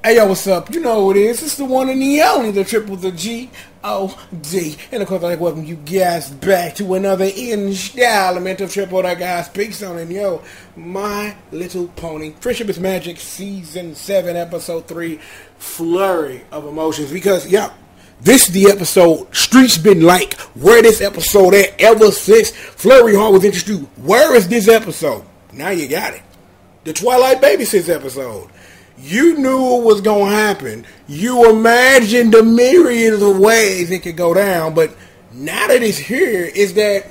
Hey, yo, what's up? You know who it is. It's the one and the only, the triple, the G.O.D. And of course, I'd like to welcome you guys back to another installment of Triple That Guy Speaks On. And yo, My Little Pony, Friendship is Magic, Season 7, Episode 3, Flurry of Emotions. Because, yeah, this is the episode Streets been like, where this episode at ever since Flurry Hall was introduced. Where is this episode? Now you got it. The Twilight Babysitters episode. You knew what was going to happen. You imagined the myriad of ways it could go down. But now that it's here, is that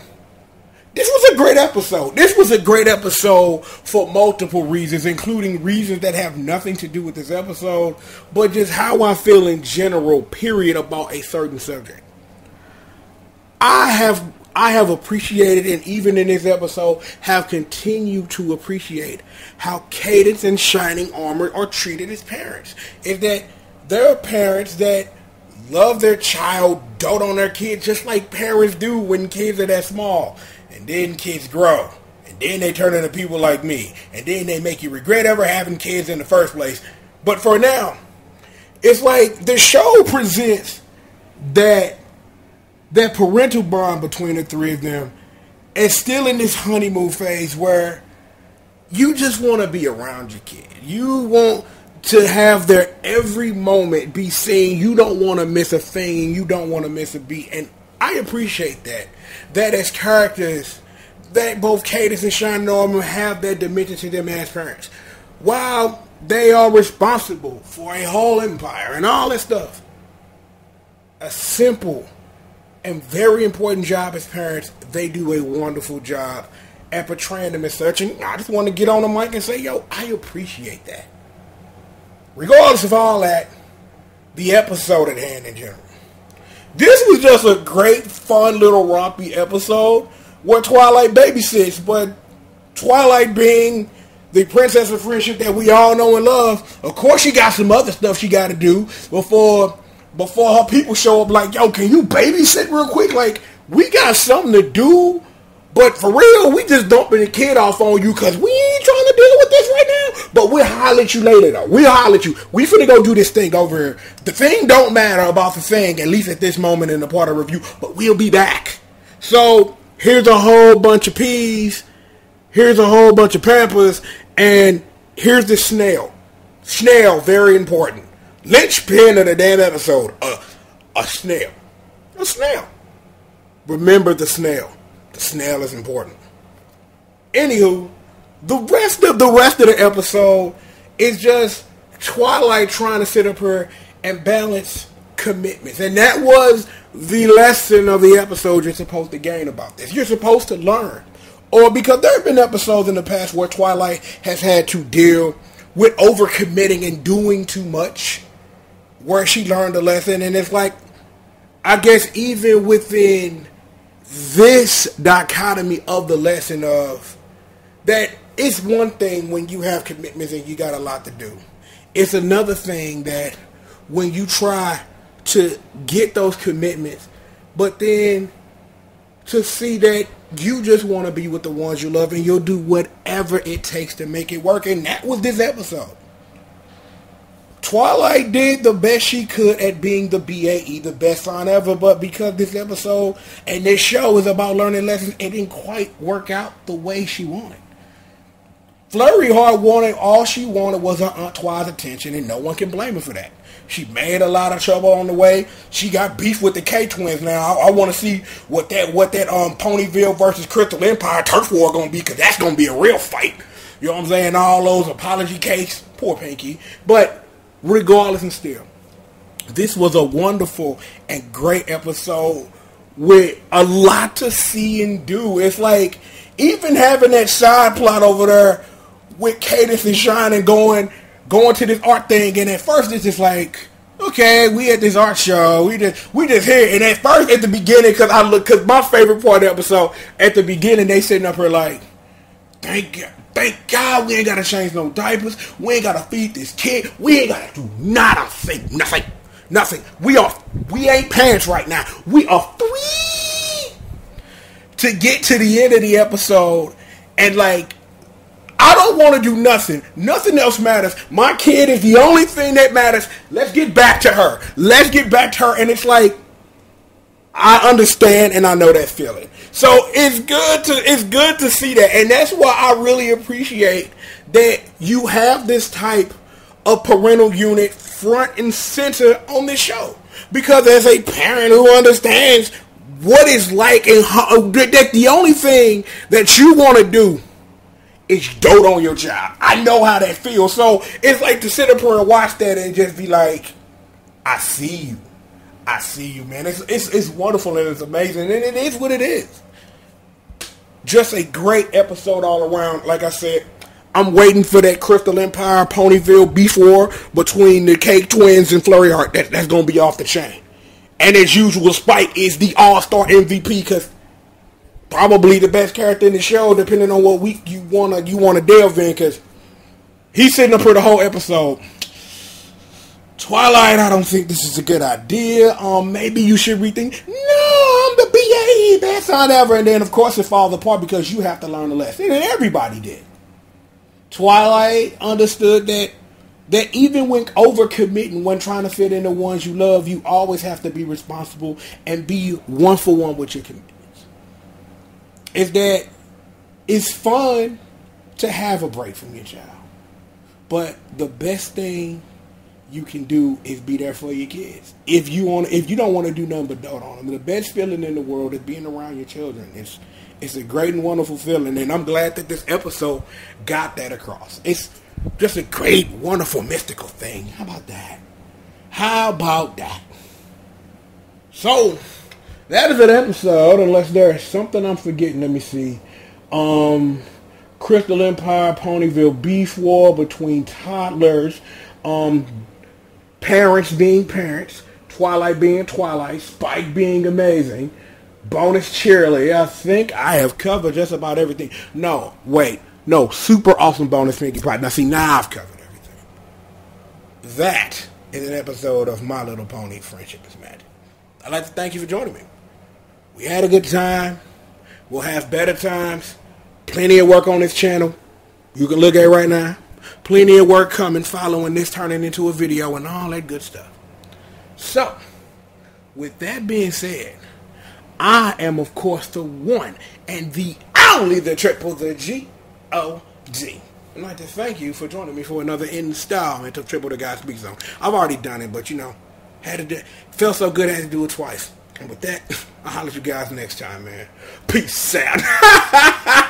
this was a great episode. This was a great episode for multiple reasons, including reasons that have nothing to do with this episode, but just how I feel in general, period, about a certain subject. I have appreciated, and even in this episode, have continued to appreciate how Cadence and Shining Armor are treated as parents. Is that they're parents that love their child, dote on their kids, just like parents do when kids are that small. And then kids grow. And then they turn into people like me. And then they make you regret ever having kids in the first place. But for now, it's like the show presents that parental bond between the three of them is still in this honeymoon phase where you just want to be around your kid. You want to have their every moment be seen. You don't want to miss a thing. You don't want to miss a beat. And I appreciate that. That as characters, that both Cadence and Shining Armor have that dimension to them as parents. While they are responsible for a whole empire and all that stuff, a simple and very important job as parents, they do a wonderful job at portraying them as such. And I just want to get on the mic and say, yo, I appreciate that. Regardless of all that, the episode at hand in general. This was just a great, fun, little rompy episode where Twilight babysits, but Twilight being the princess of friendship that we all know and love, of course she got some other stuff she got to do before her people show up like, yo, can you babysit real quick? Like, we got something to do, but for real, we just dumping the kid off on you because we ain't trying to deal with this right now, but we'll holler at you later, though. We'll holler at you. We finna go do this thing over here. The thing don't matter about the thing, at least at this moment in the part of review, but we'll be back. So, here's a whole bunch of peas, here's a whole bunch of Pampers, and here's the snail. Snail, very important. Linchpin of the damn episode. A snail. A snail. Remember the snail. The snail is important. Anywho, the rest of the episode is just Twilight trying to sit up here and balance commitments. And that was the lesson of the episode you're supposed to gain about this. You're supposed to learn. Or because there have been episodes in the past where Twilight has had to deal with overcommitting and doing too much, where she learned a lesson. And it's like, I guess even within this dichotomy of the lesson of that, it's one thing when you have commitments and you got a lot to do. It's another thing that when you try to get those commitments, but then to see that you just want to be with the ones you love and you'll do whatever it takes to make it work. And that was this episode. Twilight did the best she could at being the BAE, the best sign ever, but because this episode and this show is about learning lessons, it didn't quite work out the way she wanted. Flurry Heart wanted, all she wanted was her Aunt Twi's attention, and no one can blame her for that. She made a lot of trouble on the way. She got beef with the K-Twins now. I want to see what that Ponyville versus Crystal Empire turf war going to be, because that's going to be a real fight. You know what I'm saying? All those apology cakes. Poor Pinky. But regardless and still, this was a wonderful and great episode with a lot to see and do. It's like, even having that side plot over there with Cadence and Shining going to this art thing, and at first it's just like, okay, we at this art show, we just here. And at first, at the beginning, because my favorite part of the episode, at the beginning, they sitting up here like, thank God we ain't got to change no diapers. We ain't got to feed this kid. We ain't got to do nothing. We ain't parents right now. We are free to get to the end of the episode. And like, I don't want to do nothing. Nothing else matters. My kid is the only thing that matters. Let's get back to her. Let's get back to her. And it's like, I understand and I know that feeling. So it's good to see that. And that's why I really appreciate that you have this type of parental unit front and center on this show. Because as a parent who understands what it's like and how, that the only thing that you want to do is dote on your child. I know how that feels. So it's like to sit up here and watch that and just be like, I see you. I see you, man. It's wonderful and it's amazing. And it is what it is. Just a great episode all around. Like I said, I'm waiting for that Crystal Empire Ponyville beef war between the Cake Twins and Flurry Heart. That's going to be off the chain. And as usual, Spike is the all-star MVP because probably the best character in the show, depending on what week you wanna delve in. Because he's sitting up here the whole episode. Twilight, I don't think this is a good idea. Maybe you should rethink. No, I'm the BAE, best son ever. And then, of course, it falls apart because you have to learn a lesson. And everybody did. Twilight understood that even when overcommitting, when trying to fit in the ones you love, you always have to be responsible and be one for one with your commitments. Is that it's fun to have a break from your child. But the best thing you can do is be there for your kids. If you don't want to do nothing but dote on them, the best feeling in the world is being around your children. It's a great and wonderful feeling, and I'm glad that this episode got that across. It's just a great, wonderful, mystical thing. How about that? How about that? So, that is an episode, unless there is something I'm forgetting. Let me see. Crystal Empire, Ponyville beef war between toddlers. Parents being parents. Twilight being Twilight. Spike being amazing. Bonus cheerily. I think I have covered just about everything. No, wait. No, super awesome bonus Pinkie Pie. Now see, now I've covered everything. That is an episode of My Little Pony Friendship is Magic. I'd like to thank you for joining me. We had a good time. We'll have better times. Plenty of work on this channel. You can look at it right now. Plenty of work coming following this turning into a video and all that good stuff. So, with that being said, I am, of course, the one and the only, the triple, the G.O.D. I'd like to thank you for joining me for another installment of Triple the God Speak Zone. I've already done it, but, had to do it. Felt so good I had to do it twice. And with that, I'll holler at you guys next time, man. Peace out.